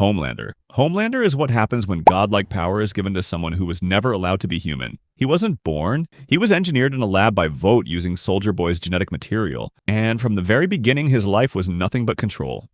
Homelander. Homelander is what happens when godlike power is given to someone who was never allowed to be human. He wasn't born. He was engineered in a lab by Voght using Soldier Boy's genetic material, and from the very beginning his life was nothing but control.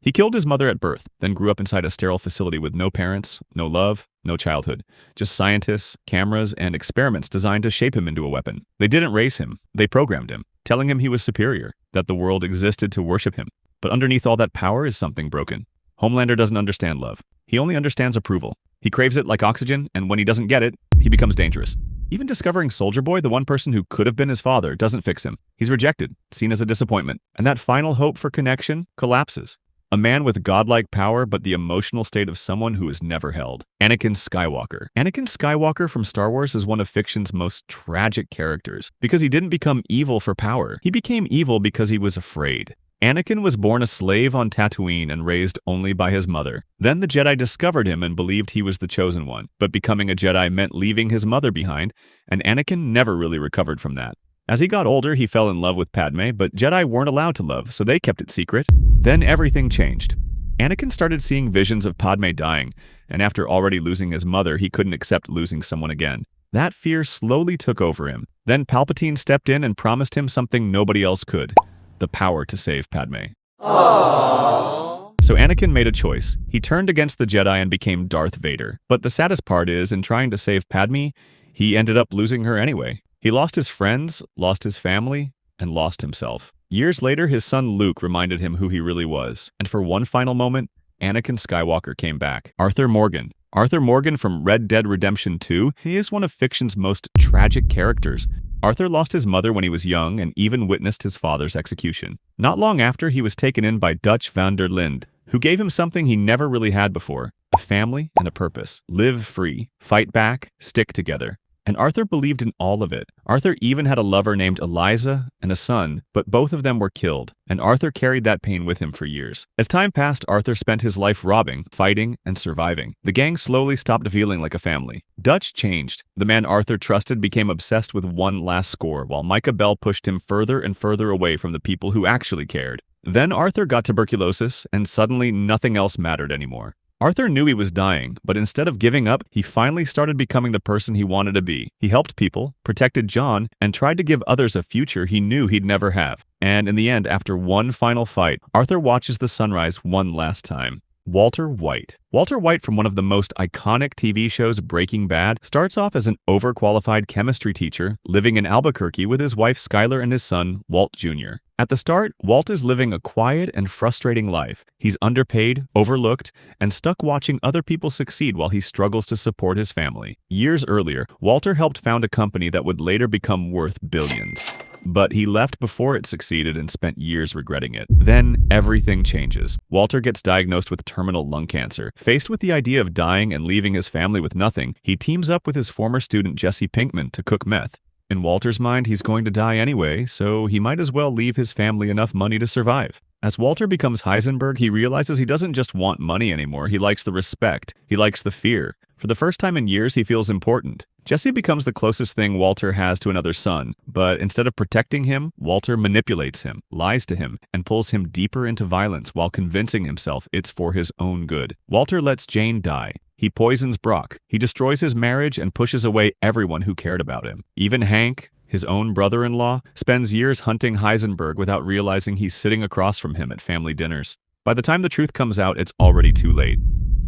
He killed his mother at birth, then grew up inside a sterile facility with no parents, no love, no childhood. Just scientists, cameras, and experiments designed to shape him into a weapon. They didn't raise him, they programmed him, telling him he was superior, that the world existed to worship him. But underneath all that power is something broken. Homelander doesn't understand love. He only understands approval. He craves it like oxygen, and when he doesn't get it, he becomes dangerous. Even discovering Soldier Boy, the one person who could have been his father, doesn't fix him. He's rejected, seen as a disappointment, and that final hope for connection collapses. A man with godlike power, but the emotional state of someone who is never held. Anakin Skywalker. Anakin Skywalker from Star Wars is one of fiction's most tragic characters, because he didn't become evil for power. He became evil because he was afraid. Anakin was born a slave on Tatooine and raised only by his mother. Then the Jedi discovered him and believed he was the chosen one, but becoming a Jedi meant leaving his mother behind, and Anakin never really recovered from that. As he got older, he fell in love with Padme, but Jedi weren't allowed to love, so they kept it secret. Then everything changed. Anakin started seeing visions of Padme dying, and after already losing his mother, he couldn't accept losing someone again. That fear slowly took over him. Then Palpatine stepped in and promised him something nobody else could: the power to save Padme. Aww. So Anakin made a choice. He turned against the Jedi and became Darth Vader. But the saddest part is, in trying to save Padme, he ended up losing her anyway. He lost his friends, lost his family, and lost himself. Years later, his son Luke reminded him who he really was. And for one final moment, Anakin Skywalker came back. Arthur Morgan. Arthur Morgan from Red Dead Redemption 2, he is one of fiction's most tragic characters. Arthur lost his mother when he was young and even witnessed his father's execution. Not long after, he was taken in by Dutch van der Linde, who gave him something he never really had before: a family and a purpose. Live free, fight back, stick together. And Arthur believed in all of it. Arthur even had a lover named Eliza and a son, but both of them were killed, and Arthur carried that pain with him for years. As time passed, Arthur spent his life robbing, fighting, and surviving. The gang slowly stopped feeling like a family. Dutch changed. The man Arthur trusted became obsessed with one last score, while Micah Bell pushed him further and further away from the people who actually cared. Then Arthur got tuberculosis, and suddenly nothing else mattered anymore. Arthur knew he was dying, but instead of giving up, he finally started becoming the person he wanted to be. He helped people, protected John, and tried to give others a future he knew he'd never have. And in the end, after one final fight, Arthur watches the sunrise one last time. Walter White. Walter White from one of the most iconic TV shows, Breaking Bad, starts off as an overqualified chemistry teacher living in Albuquerque with his wife Skylar and his son, Walt Jr. At the start, Walt is living a quiet and frustrating life. He's underpaid, overlooked, and stuck watching other people succeed while he struggles to support his family. Years earlier, Walter helped found a company that would later become worth billions. But he left before it succeeded and spent years regretting it. Then everything changes. Walter gets diagnosed with terminal lung cancer. Faced with the idea of dying and leaving his family with nothing, he teams up with his former student Jesse Pinkman to cook meth. In Walter's mind, he's going to die anyway, so he might as well leave his family enough money to survive. As Walter becomes Heisenberg, he realizes he doesn't just want money anymore, he likes the respect, he likes the fear. For the first time in years, he feels important. Jesse becomes the closest thing Walter has to another son, but instead of protecting him, Walter manipulates him, lies to him, and pulls him deeper into violence while convincing himself it's for his own good. Walter lets Jane die. He poisons Brock. He destroys his marriage and pushes away everyone who cared about him. Even Hank, his own brother-in-law, spends years hunting Heisenberg without realizing he's sitting across from him at family dinners. By the time the truth comes out, it's already too late.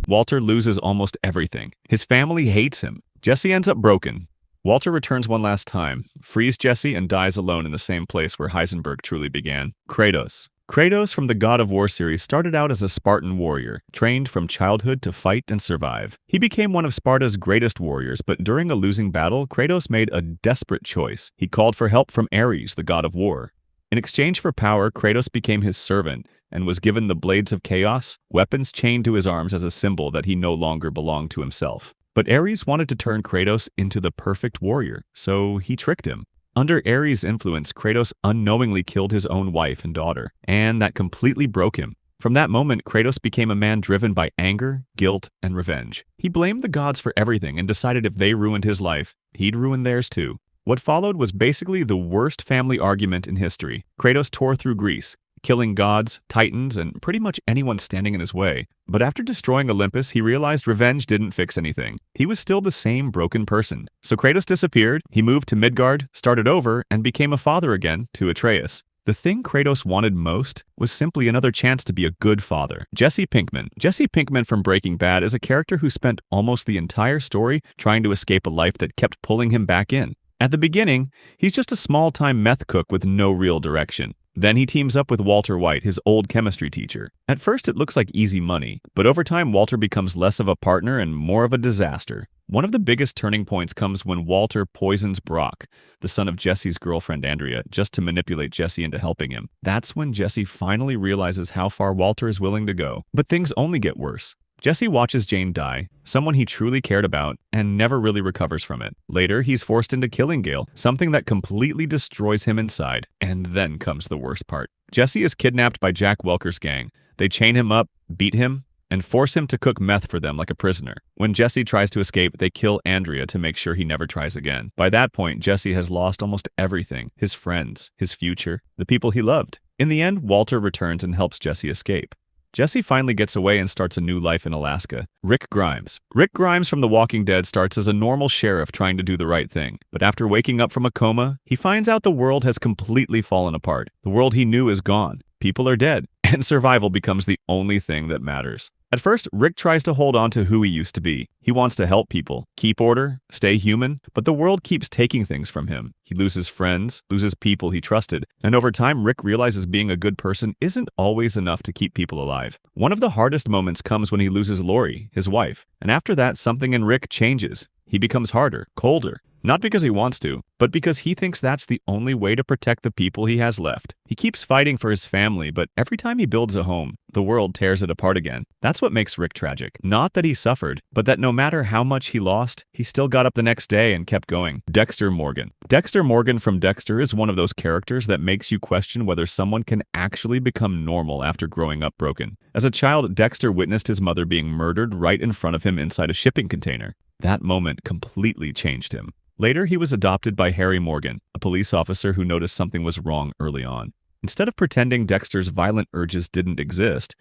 Walter loses almost everything. His family hates him. Jesse ends up broken. Walter returns one last time, frees Jesse, and dies alone in the same place where Heisenberg truly began. Kratos. Kratos from the God of War series started out as a Spartan warrior, trained from childhood to fight and survive. He became one of Sparta's greatest warriors, but during a losing battle, Kratos made a desperate choice. He called for help from Ares, the god of war. In exchange for power, Kratos became his servant and was given the Blades of Chaos, weapons chained to his arms as a symbol that he no longer belonged to himself. But Ares wanted to turn Kratos into the perfect warrior, so he tricked him. Under Ares' influence, Kratos unknowingly killed his own wife and daughter, and that completely broke him. From that moment, Kratos became a man driven by anger, guilt, and revenge. He blamed the gods for everything and decided if they ruined his life, he'd ruin theirs too. What followed was basically the worst family argument in history. Kratos tore through Greece, killing gods, titans, and pretty much anyone standing in his way. But after destroying Olympus, he realized revenge didn't fix anything. He was still the same broken person. So Kratos disappeared, he moved to Midgard, started over, and became a father again to Atreus. The thing Kratos wanted most was simply another chance to be a good father. Jesse Pinkman. Jesse Pinkman from Breaking Bad is a character who spent almost the entire story trying to escape a life that kept pulling him back in. At the beginning, he's just a small-time meth cook with no real direction. Then he teams up with Walter White, his old chemistry teacher. At first it looks like easy money, but over time Walter becomes less of a partner and more of a disaster. One of the biggest turning points comes when Walter poisons Brock, the son of Jesse's girlfriend Andrea, just to manipulate Jesse into helping him. That's when Jesse finally realizes how far Walter is willing to go. But things only get worse. Jesse watches Jane die, someone he truly cared about, and never really recovers from it. Later, he's forced into killing Gale, something that completely destroys him inside. And then comes the worst part. Jesse is kidnapped by Jack Welker's gang. They chain him up, beat him, and force him to cook meth for them like a prisoner. When Jesse tries to escape, they kill Andrea to make sure he never tries again. By that point, Jesse has lost almost everything: his friends, his future, the people he loved. In the end, Walter returns and helps Jesse escape. Jesse finally gets away and starts a new life in Alaska. Rick Grimes. Rick Grimes from The Walking Dead starts as a normal sheriff trying to do the right thing. But after waking up from a coma, he finds out the world has completely fallen apart. The world he knew is gone. People are dead. And survival becomes the only thing that matters. At first, Rick tries to hold on to who he used to be. He wants to help people, keep order, stay human, but the world keeps taking things from him. He loses friends, loses people he trusted, and over time, Rick realizes being a good person isn't always enough to keep people alive. One of the hardest moments comes when he loses Lori, his wife, and after that, something in Rick changes. He becomes harder, colder. Not because he wants to, but because he thinks that's the only way to protect the people he has left. He keeps fighting for his family, but every time he builds a home, the world tears it apart again. That's what makes Rick tragic. Not that he suffered, but that no matter how much he lost, he still got up the next day and kept going. Dexter Morgan. Dexter Morgan from Dexter is one of those characters that makes you question whether someone can actually become normal after growing up broken. As a child, Dexter witnessed his mother being murdered right in front of him inside a shipping container. That moment completely changed him. Later, he was adopted by Harry Morgan, a police officer who noticed something was wrong early on. Instead of pretending Dexter's violent urges didn't exist,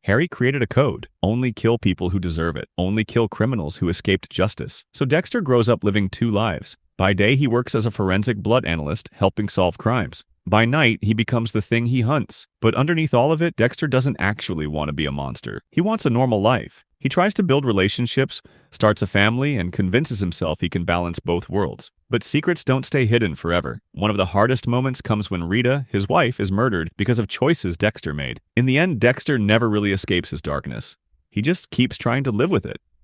Harry created a code: only kill people who deserve it, only kill criminals who escaped justice. So Dexter grows up living two lives. By day, he works as a forensic blood analyst, helping solve crimes. By night, he becomes the thing he hunts. But underneath all of it, Dexter doesn't actually want to be a monster. He wants a normal life. He tries to build relationships, starts a family, and convinces himself he can balance both worlds. But secrets don't stay hidden forever. One of the hardest moments comes when Rita, his wife, is murdered because of choices Dexter made. In the end, Dexter never really escapes his darkness. He just keeps trying to live with it.